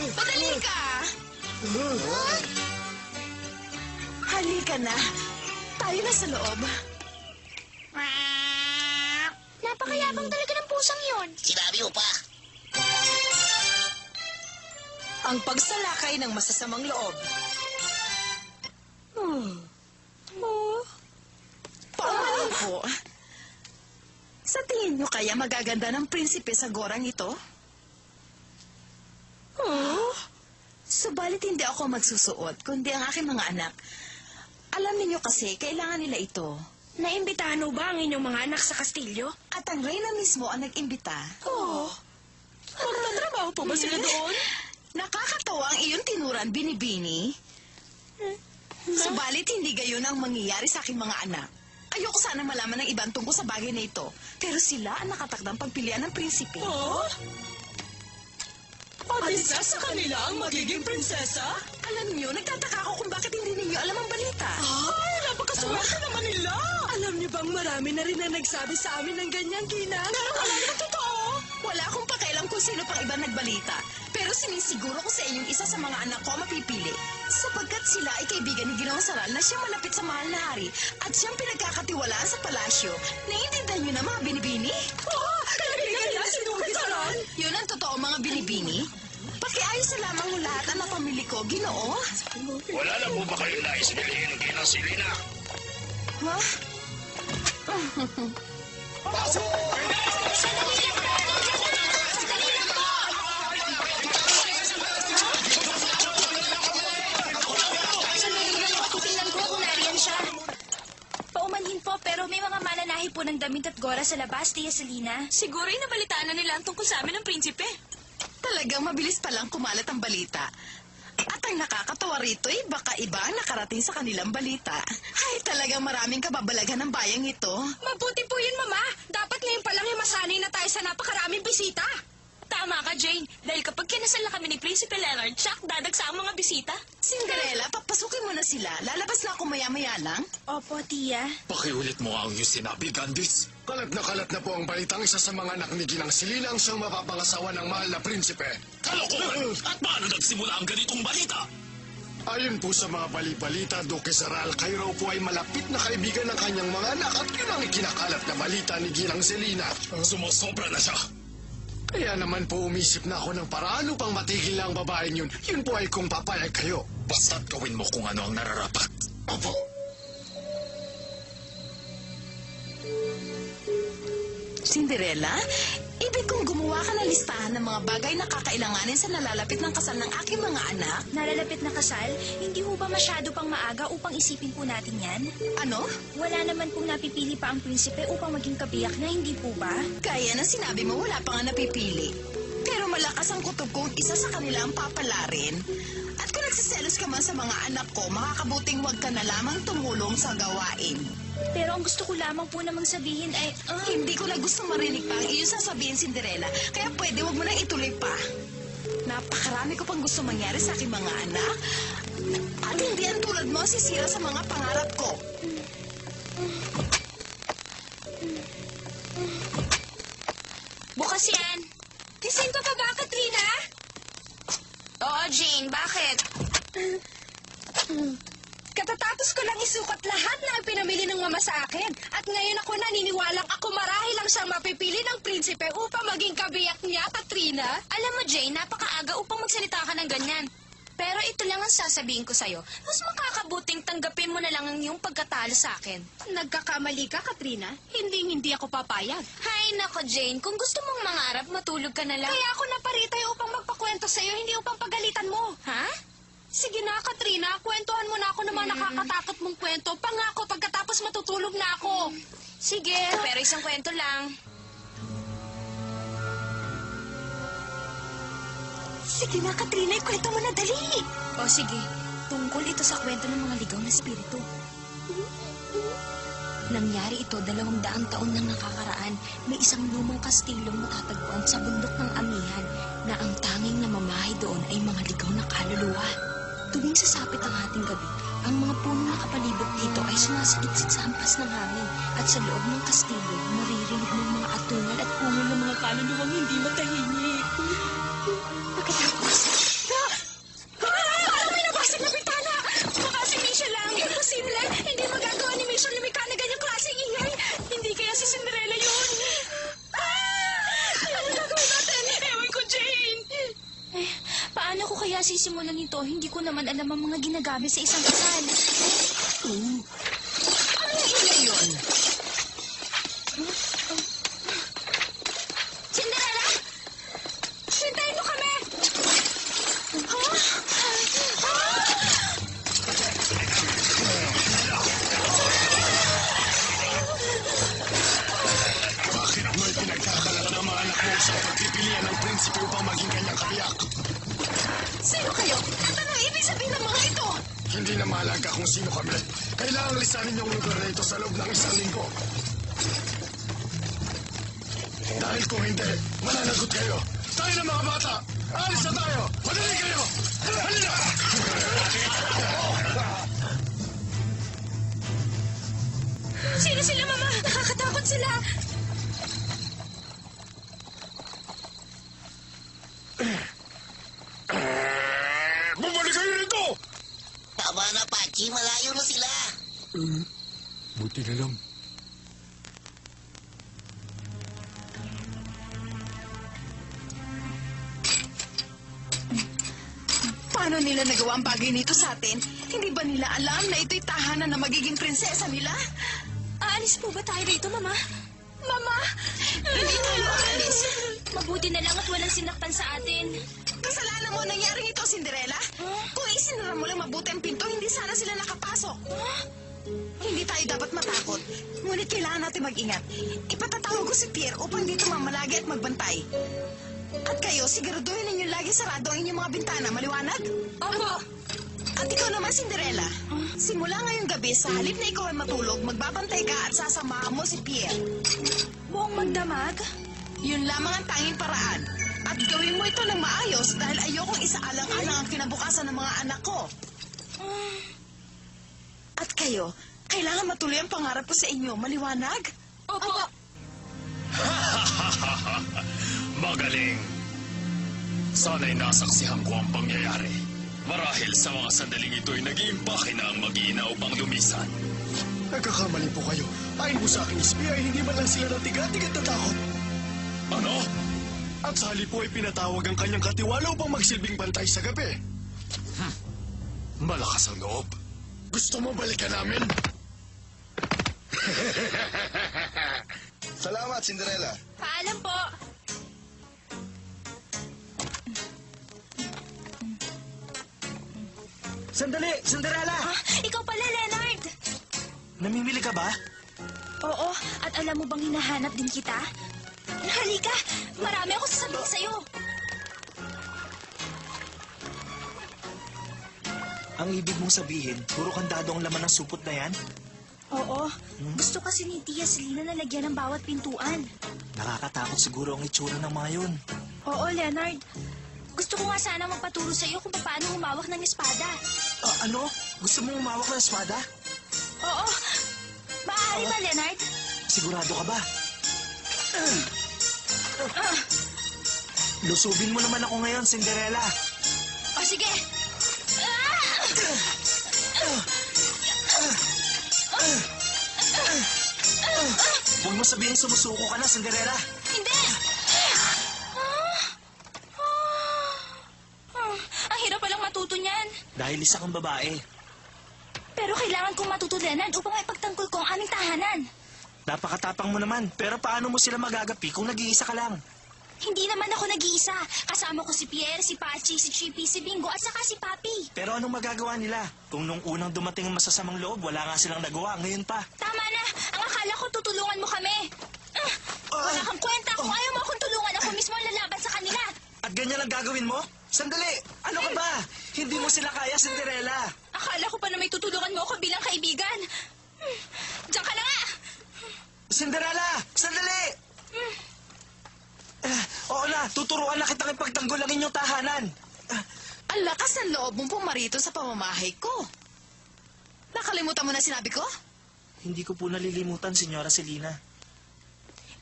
Padali ka! Halika na. Tayo na sa loob. Napakayabang talaga ng pusang yon. Sinabi mo pa. Ang pagsalakay ng masasamang loob. Paano po? Sa tingin nyo kaya magaganda ng prinsipe sa gorang ito? Subalit hindi ako magsusuot, kundi ang aking mga anak. Alam niyo kasi, kailangan nila ito. Naimbitahan mo ba ang inyong mga anak sa kastilyo? At ang reyna mismo ang nag-imbita. Magtatrabaho po ba sila doon? Nakakatawa ang iyong tinuran, Binibini. Subalit hindi gayon ang mangyayari sa aking mga anak. Ayoko sana malaman ng ibang tungkol sa bagay na ito. Pero sila ang nakatakdang pagpilian ng prinsipe. At isa sa kanila ang magiging prinsesa? Alam niyo, nagtataka ako kung bakit hindi ninyo alam ang balita. Ay, napakaswerte naman nila! Alam niyo bang marami na rin na nagsabi sa amin ng ganyang ginang? Pero wala naman totoo! Wala akong pakialam kung sino pang iba nagbalita. Pero sinisiguro ko sa inyong isa sa mga anak ko mapipili. Sapagkat sila ay kaibigan ni Ginoong Saral na siyang malapit sa mahal na hari at siyang pinagkakatiwalaan sa palasyo. Naiintindihan niyo na mga Binibini? Kaibigan nila si Ginoong Saral? Yun ang totoo mga Binibini. Pakiayos na lamang mo lahat ang napamili ko, Ginoo. Wala na po ba kayong nais bilhin ng ginang Selena? Ha? Titingnan ko kung nariyan siya. Paumanhin po, pero may mga mananahi po ng damit at gora sa labas, Tia Selena. Siguro ay nabalitaan na nila ang tungkol sa amin ng prinsipe. Talagang mabilis palang kumalat ang balita. At ang nakakatawa rito ay baka iba ang nakarating sa kanilang balita. Ay, talagang maraming kababalaghan ng bayang ito. Mabuti po yun, Mama. Dapat ngayon pa lang yung masanay na tayo sa napakaraming bisita. Tama ka, Jane. Dahil kapag kinasal na kami ni Prinsipe Leonard, siyak dadagsa ang mga bisita. Cinderella, papasukin mo na sila. Lalabas na ako maya-maya lang. Opo, Tia. Pakiulit mo ang iyong sinabi, Gandis. Kalat na po ang balitang isa sa mga anak ni Ginang Selena ang siyang mapapangasawa ng mahal na prinsipe. Kalokohan! At paano nagsimula ang ganitong balita? Ayon po sa mga bali-balita, Duque Saral, kayo raw po ay malapit na kaibigan ng kanyang mga anak at yun ang ikinakalat na balita ni Ginang Selena. Sumusobra na siya. Kaya naman po umisip na ako ng paraan upang matigil na ang babaeng yun. Yun po ay kung papayag kayo. Basta't gawin mo kung ano ang nararapat. Opo. Cinderella, ibig kong gumawa ka ng listahan ng mga bagay na kakailanganin sa nalalapit ng kasal ng aking mga anak. Nalalapit na kasal, hindi ho ba masyado pang maaga upang isipin po natin yan? Ano? Wala naman pong napipili pa ang prinsipe upang maging kabiyak na, hindi po ba? Kaya na sinabi mo wala pa nga napipili. Pero malakas ang kutob kong isa sa kanila ang papalarin. At kung nagsiselos ka man sa mga anak ko, makakabuting huwag ka na lamang tumulong sa gawain. Pero ang gusto ko lamang po namang sabihin ay... Hindi ko na gusto marinig pa ang iyong sasabihin, Cinderella. Kaya pwede huwag mo nang ituloy pa. Napakarami ko pang gusto mangyari sa aking mga anak. At hindi ang tulad mo sisira sa mga pangarap ko. Bukas yan. Gising ka pa ba, Katrina? Oo, Jane. Bakit? Katatapos ko lang isukat lahat na pinamili ng mama sa akin. At ngayon ako naniniwalang ako marahil lang siyang mapipili ng prinsipe upang maging kabiyak niya, Katrina. Alam mo, Jane, napakaaga upang magsalita ka ng ganyan. Pero ito lang ang sasabihin ko sa'yo. Mas makakabuting tanggapin mo na lang ang iyong pagkatalo sa akin. Nagkakamali ka, Katrina. Hindi ako papayag. Hay nako, Jane. Kung gusto mong mangarap, matulog ka na lang. Kaya ako naparitay upang magpakwento sa'yo, hindi upang pagalitan mo. Ha? Sige na, Katrina. Kwentuhan mo na ako ng mga nakakatakot mong kwento. Pangako, pagkatapos matutulog na ako. Sige, pero isang kwento lang. Sige na, Katrina, ikwento mo na dali. O sige, tungkol ito sa kwento ng mga ligaw na spirito. Nangyari ito 200 taon nang nakakaraan. May isang lumang kastilong matatagpuan sa bundok ng Amihan na ang tanging namamahay doon ay mga ligaw na kaluluwa. Tuwing sasapit ang hating gabi, ang mga punong nakapalibot dito ay sumasigit-sit sa hampas ng hangin at sa loob ng kastilyo maririnig mo mga atungal at pungol ng mga kaluluwang hindi matahimik. Pagkatapos, kaya sisimulan nito? Hindi ko naman alam ang mga ginagamit sa isang kasal. Ano ingay yun? Cinderella! Hintayin mo kami! Bakit mo ipinagkakalat ng mga anak mo sa pagpipilian ng prinsipe upang maging kanyang kabiyak? Sino kayo? At anong ibig sabihin ng mga ito? Hindi na mahalaga kung sino kami. Kailangang lisanin yung lugar na ito sa loob ng 1 linggo. Dahil kung hindi, mananagot kayo. Tayo na mga bata! Alis na tayo! Madali kayo! Halina! Sino sila, Mama? Nakakatakot sila! Bumalik kayo rito! Tama na, Pachi. Malayo na sila. Buti na lang. Paano nila nagawa ang bagay nito sa atin? Hindi ba nila alam na ito'y tahanan na magiging prinsesa nila? Aalis po ba tayo rito, Mama? Mama! Hindi tayo aalis. Mabuti na lang at walang sinaktan sa atin. Kasalanan mo nangyaring ito, Cinderella. Kung isinara mo lang mabuti ang pinto, hindi sana sila nakapasok. Hindi tayo dapat matakot. Ngunit kailangan natin mag-ingat. Ipatatawag ko si Pierre upang dito mamalagi at magbantay. At kayo, siguraduhin ninyo lagi sarado ang inyong mga bintana. Maliwanag? Opo. At ikaw naman, Cinderella. Simula ngayong gabi, sa halip na ikaw ay matulog, magbabantay ka at sasamahan mo si Pierre. Buong magdamag? Yun lamang ang tanging paraan. At gawin mo ito ng maayos dahil ayokong isaalang-alang ang kinabukasan ng mga anak ko. At kayo, kailangan matuloy ang pangarap ko sa inyo. Maliwanag? Opo. Magaling. Sana'y nasaksihan ko ang pangyayari. Marahil sa mga sandaling ito'y nag-iimpake na ang mag-iina upang lumisan. Nagkakamali po kayo. Ayon po sa aking espiya, ay hindi man lang sila natigatig at natakot. Ano? At sa halip po ay pinatawag ang kanyang katiwala upang magsilbing bantay sa gabi. Malakas ang loob. Gusto mo balikan namin? Salamat, Cinderella. Paalam po. Sandali! Cinderella! Ikaw pala, Leonard. Namimili ka ba? Oo, at alam mo bang hinahanap din kita? Halika, marami ako sasabihin sa'yo. Ang ibig mong sabihin, puro kandado ang laman ng supot na yan? Oo, gusto kasi ni Tia Selena na lagyan ng bawat pintuan. Nakakatakot siguro ang itsura ng mga yun. Oo, Leonard. Gusto ko nga sana magpaturo sa'yo kung paano humawak ng espada. Ano? Gusto mong umawak ng espada? Oo, maaari ba, Leonard? Sigurado ka ba? Lusubin mo naman ako ngayon, Cinderella. O sige. Huwag mo sabihin sumusuko ka na, Cinderella. Hindi! Ang hirap palang matuto niyan. Dahil isa kang babae. Pero kailangan kong matuto, Leonard, upang ipagtanggol ko ang aming tahanan. Napakatapang mo naman, pero paano mo sila magagapi kung nag-iisa ka lang? Hindi naman ako nag-iisa. Kasama ko si Pierre, si Pachi, si Chippy, si Bingo, at saka si Papi. Pero anong magagawa nila? Kung nung unang dumating ang masasamang loob, wala nga silang nagawa, ngayon pa. Tama na! Ang akala ko tutulungan mo kami. Wala kang kwenta. Kung ayaw mo akong tulungan, ako mismo ang lalaban sa kanila. At ganyan ang gagawin mo? Sandali! Ano ka ba? Hindi mo sila kaya, Cinderella. Akala ko pa na may tutulungan mo ako bilang kaibigan. Diyan ka na nga! Cinderella! Sandali! Oo na, tuturuan na kitang ipagtanggol ang inyong tahanan. Ang lakas ng loob mong pumarito sa pamamahay ko. Nakalimutan mo na sinabi ko? Hindi ko po nalilimutan, Senyora Selena.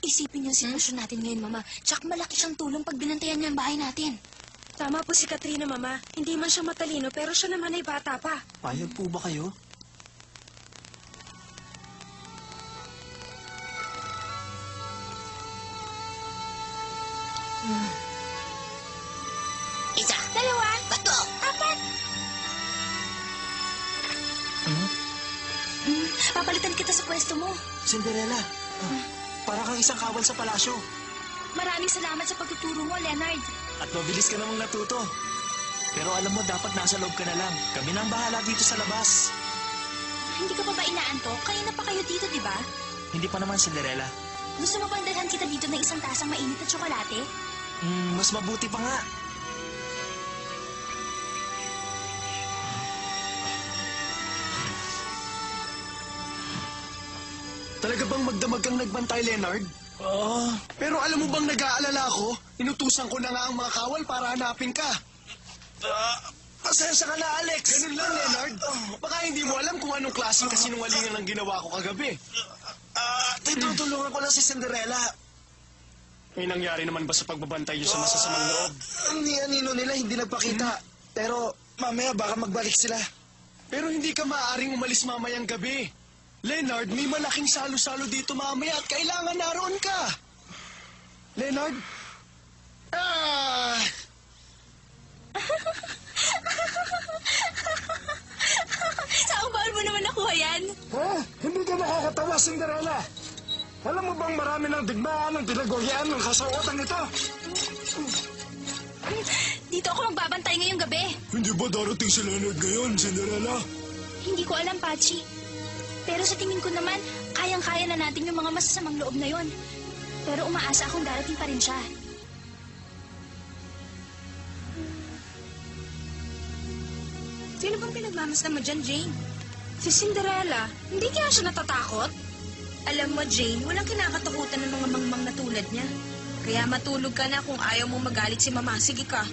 Isipin yung sitwasyon natin ngayon, Mama. Tsak malaki siyang tulong pag binantayan niya ang bahay natin. Tama po si Katrina, Mama. Hindi man siya matalino, pero siya naman ay bata pa. Payag po ba kayo? Isa, Dalawa. tatlo, Papalitan kita sa pwesto mo. Cinderella, para kang isang kawal sa palasyo. Maraming salamat sa pagtuturo mo, Leonard. At mabilis ka namang natuto. Pero alam mo, dapat nasa loob ka na lang. Kami na ang bahala dito sa labas. Hindi ka pa ba inaantok? Kanina pa kayo dito, di ba? Hindi pa naman, Cinderella. Gusto mo bang dalhan kita dito ng isang tasang mainit na tsokolate? Mas mabuti pa nga. Talaga bang magdamag kang nagbantay, Leonard? Oo. Pero alam mo bang nag-aalala ako? Inutusan ko na nga ang mga kawal para hanapin ka. Pasensya ka na, Alex. Ganun lang, Leonard. Baka hindi mo alam kung anong klaseng kasinungalingan ang ginawa ko kagabi. Tinutulungan ko lang si Cinderella. May nangyari naman ba sa pagbabantay niyo sa masasamang loob? Ang niya-nino nila hindi nagpakita. Pero mamaya baka magbalik sila. Pero hindi ka maaaring umalis mamayang gabi. Leonard, may malaking salo-salo dito mamaya at kailangan naroon ka. Leonard? Saan baon mo naman nakuha yan? Ha? Hindi ka nakakatawa, Cinderella. Alam mo bang marami ng digmaan ng tinagurian ng kasuotan ito? Dito ako magbabantay ngayong gabi. Hindi ba darating si Leonard ngayon, Cinderella? Hindi ko alam, Pachi. Pero sa tingin ko naman, kayang-kaya na natin yung mga masasamang loob na yon. Pero umaasa akong darating pa rin siya. Sino bang pinagmamasdan mo dyan, Jane? Si Cinderella. Hindi kaya siya natatakot? Alam mo, Jane, walang kinakatakutan ng mga mangmang na tulad niya. Kaya matulog ka na kung ayaw mo magalit si Mama. Sige ka.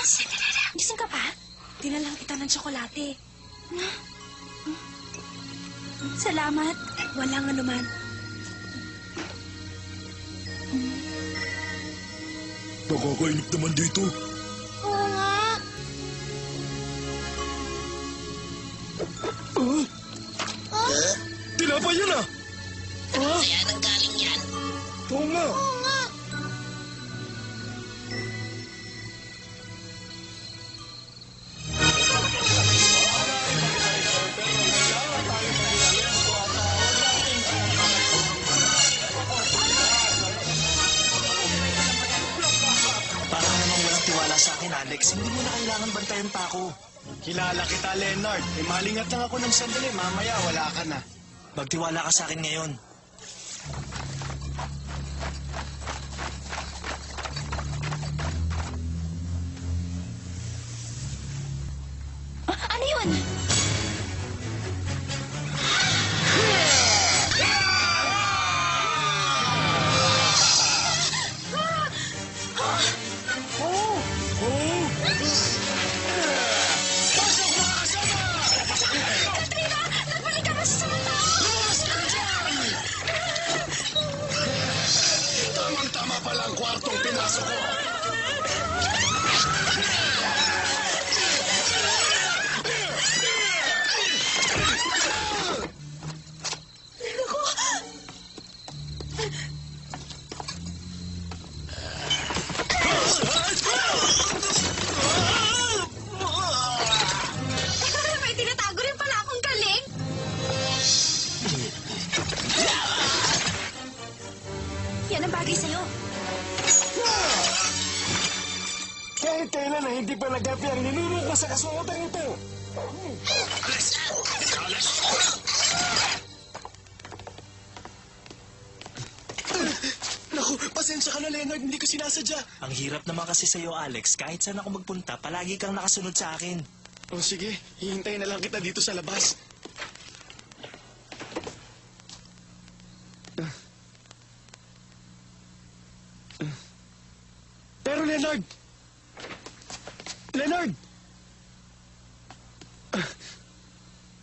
Cinderella, gising ka pa? Dinalang kita ng tsokolate. Salamat. Walang anuman. Nakakainip naman dito. Oo nga. Tinapay yan ah! Kaya nang galing yan. Oo nga! Para ka namang walang tiwala sa akin, Alex. Hindi mo na kailangan bantayan pa ako. Kilala kita, Leonard. Malingat lang ako ng sandali. Mamaya, wala ka na. Magtiwala ka sa akin ngayon. Ano yun? Tamang-tama pala ang kwartong pinasok ko. May tinatago rin pala akong galing. Yan ang bagay sa'yo. Kahit kailan na hindi pa nagapi ang ninuno ko sa kasuotan ito. Alex! Alex! Naku, pasensya ka na, Leonard. Hindi ko sinasadya. Ang hirap naman kasi sa'yo, Alex. Kahit saan ako magpunta, palagi kang nakasunod sa akin. O sige, hihintayin na lang kita dito sa labas. Pero Leonard! Leonard!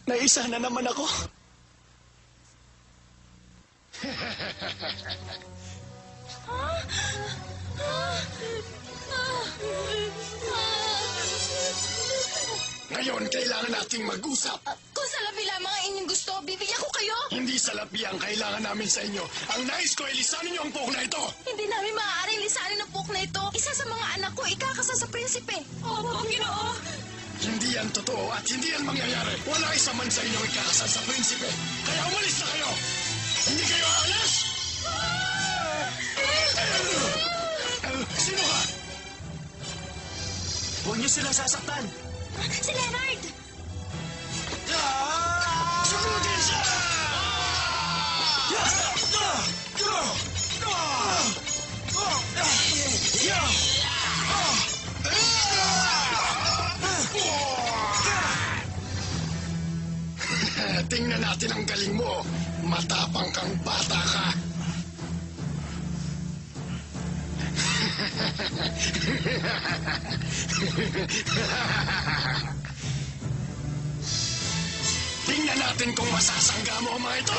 Naisa na naman ako. Ngayon, kailangan nating mag-usap. Kung salapi lamang ang inyong gusto, bibigyan ko kayo. Hindi salapi ang kailangan namin sa inyo. Ang nais ko ay lisanin niyo ang buhok na ito. Hindi namin maaaring lisanin ang buhok na ito. Isa sa mga anak ko ikakasal sa prinsipe. Opo, Ginoo. Hindi yan totoo at hindi yan mangyayari. Wala isa man sa inyo ikakasal sa prinsipe. Kaya umalis na kayo. Hindi kayo aalis. Sino ka? Huwag niyo silang sasaktan. Si Leonard! Sugudin siya! Tingnan natin ang galing mo. Matapang kang bata ka. Tingnan natin kung masasangga mo ang mga ito.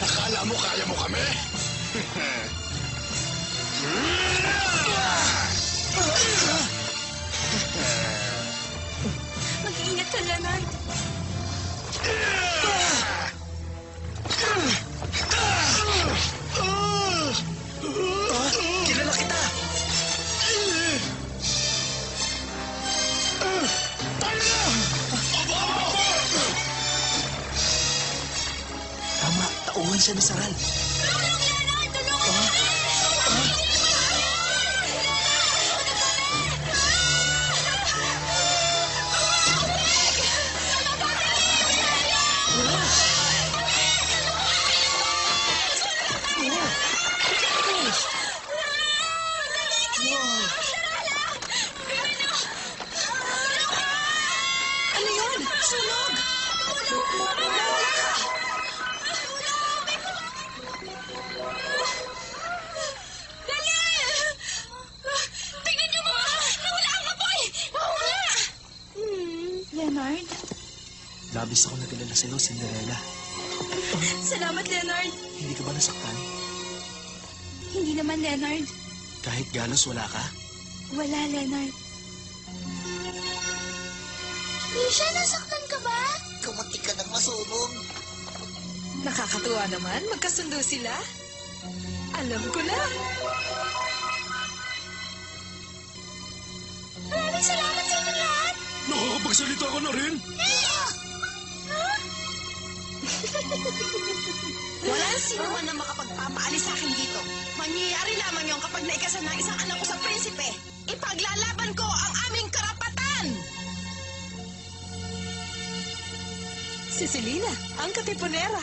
Akala mo kaya mo kami? Mag-iingat ka, Leonard. Kilala kita! Tama, tauhan siya ni Saral. Ano yun? Sunog! Tingnan niyo mo! Nawala ang apoy! Oo nga! Leonard? Labis ako nagkalala sa'yo, Cinderella. Salamat, Leonard. Hindi ka ba nasaktan? Hindi naman, Leonard. Kahit galos wala ka? Wala, Leonard. Misha, nasaktan ka ba? Kumunti ka ng masunog. Nakakatuwa naman. Magkasundo sila. Alam ko na. Maraming salamat sa inyong lahat. Nakakapagsalita ka na rin? Walang sino man na makapagpapaalis sa akin dito. Mangyayari lamang yon kapag naikasal ng isang anak ko sa prinsipe. Ipaglalaban ko ang aming karapatan! Si Selena, ang katipunera.